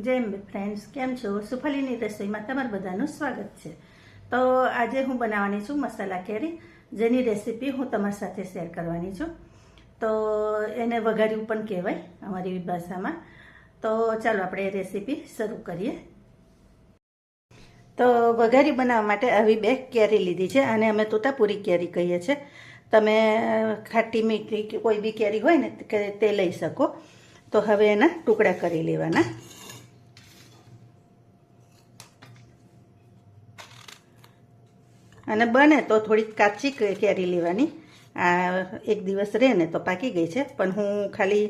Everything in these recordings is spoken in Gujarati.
જય ફ્રેન્ડ્સ, કેમ છો? સુફાલીની રસોઈમાં તમારું બધાનું સ્વાગત છે. તો આજે હું બનાવવાની છું મસાલા કેરી, જેની રેસીપી હું તમારી સાથે શેર કરવાની છું. તો એને વઘાર્યું પણ કહેવાય અમારી ભાષામાં. તો ચાલો આપણે એ રેસીપી શરૂ કરીએ. તો વઘારી બનાવવા માટે આવી 2 કેરી લીધી છે, અને અમે તોતાપુરી કેરી કહીએ છીએ. તમે ખાટી મીઠી કોઈ બી કેરી હોય ને તે લઈ શકો. તો હવે એના ટુકડા કરી લેવાના. અને બને તો થોડીક કાચી કેરી લેવાની. આ એક દિવસ રહે ને તો પાકી ગઈ છે, પણ હું ખાલી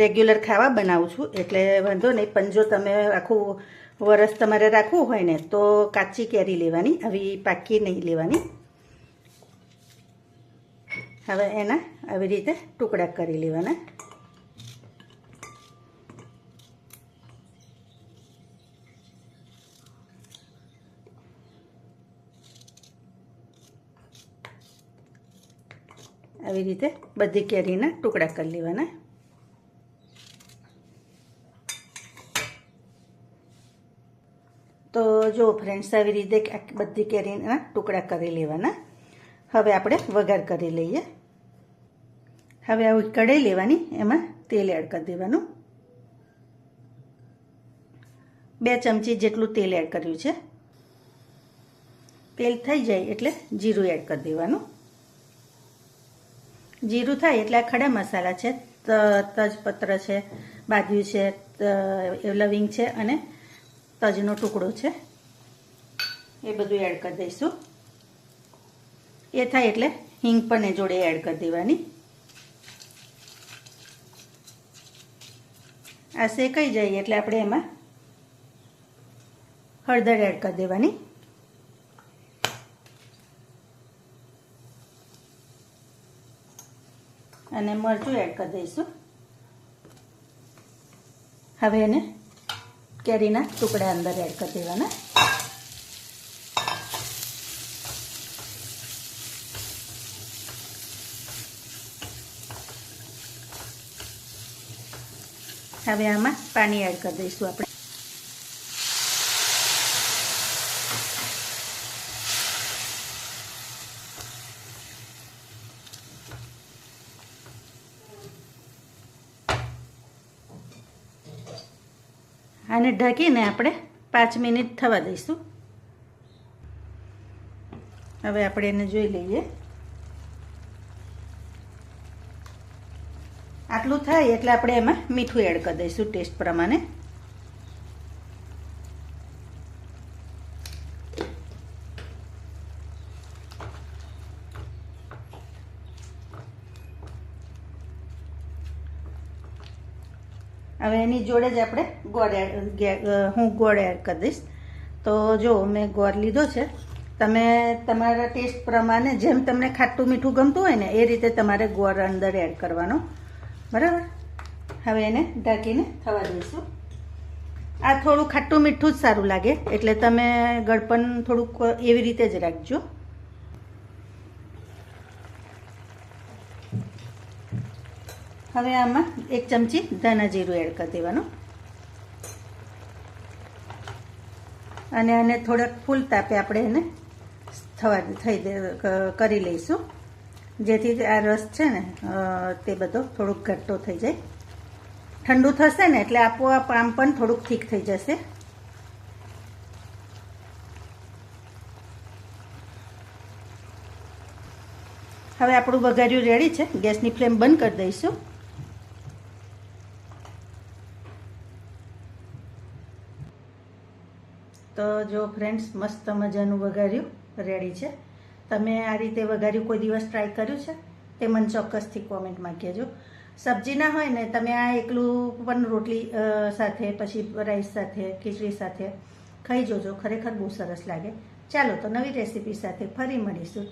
રેગ્યુલર ખાવા બનાવું છું એટલે વાંધો નહીં. પણ જો તમે આખું વરસ તમારે રાખવું હોય ને તો કાચી કેરી લેવાની, આવી પાકી નહીં લેવાની. હવે એના આવી રીતે ટુકડા કરી લેવાના. આવી રીતે બધી કેરીના ટુકડા કરી લેવાના. તો જો ફ્રેન્ડ્સ, આવી રીતે બધી કેરીના ટુકડા કરી લેવાના. હવે આપણે વઘાર કરી લઈએ. હવે આવી કઢાઈ લેવાની, એમાં તેલ એડ કરી દેવાનું. 2 ચમચી જેટલું તેલ એડ કર્યું છે. તેલ થઈ જાય એટલે જીરું એડ કરી દેવાનું. જીરું થાય એટલે આ ખડા મસાલા છે, તજપત્ર છે, બાદિયું છે, લવિંગ છે અને તજનો ટુકડો છે, એ બધું એડ કરી દઈશું. એ થાય એટલે હિંગ પણ એ જોડે એડ કરી દેવાની. આ શેકાઈ જાય એટલે આપણે એમાં હળદર એડ કરી દેવાની. અને મરચું એડ કરી દઈશું. હવે એને કેરીના ટુકડા અંદર એડ કરી દેવાના. હવે આમાં પાણી એડ કરી દઈશું આપણે. આને ઢાંકીને આપણે 5 મિનિટ થવા દઈશું. હવે આપણે એને જોઈ લઈએ. આટલું થાય એટલે આપણે એમાં મીઠું એડ કરી દઈશું ટેસ્ટ પ્રમાણે. હવે એની જોડે જ આપણે હું ગોળ એડ કરી દઈશ. તો જો મેં ગોળ લીધો છે. તમે તમારા ટેસ્ટ પ્રમાણે જેમ તમને ખાટું મીઠું ગમતું હોય ને એ રીતે તમારે ગોળ અંદર એડ કરવાનો, બરાબર. હવે એને ઢાંકીને થવા દઈશું. આ થોડું ખાટું મીઠું જ સારું લાગે એટલે તમે ગળપણ થોડુંક એવી રીતે જ રાખજો. હવે આમાં 1 ચમચી ધાણા જીરું એડ કરી દેવાનું. અને આને થોડાક ફૂલ તાપે આપણે એને કરી લઈશું, જેથી આ રસ છે ને તે બધો થોડુંક ઘટ્ટો થઈ જાય. ઠંડુ થશે ને એટલે આપોઆપ આમ પણ થોડુંક ઠીક થઈ જશે. હવે આપણું વઘાર્યું રેડી છે. ગેસની ફ્લેમ બંધ કરી દઈશું. તો જો ફ્રેન્ડ્સ, મસ્ત મજાનું વઘાર્યું રેડી છે. તમે આ રીતે વઘાર્યું કોઈ દિવસ ટ્રાય કર્યું છે? તે મને ચોક્કસથી કોમેન્ટમાં કહેજો. સબ્જી ના હોય ને તમે આ એકલું પણ રોટલી સાથે, પછી રાઈસ સાથે, ખીચડી સાથે ખાઈ જોજો. ખરેખર બહુ સરસ લાગે. ચાલો તો નવી રેસીપી સાથે ફરી મળીશું.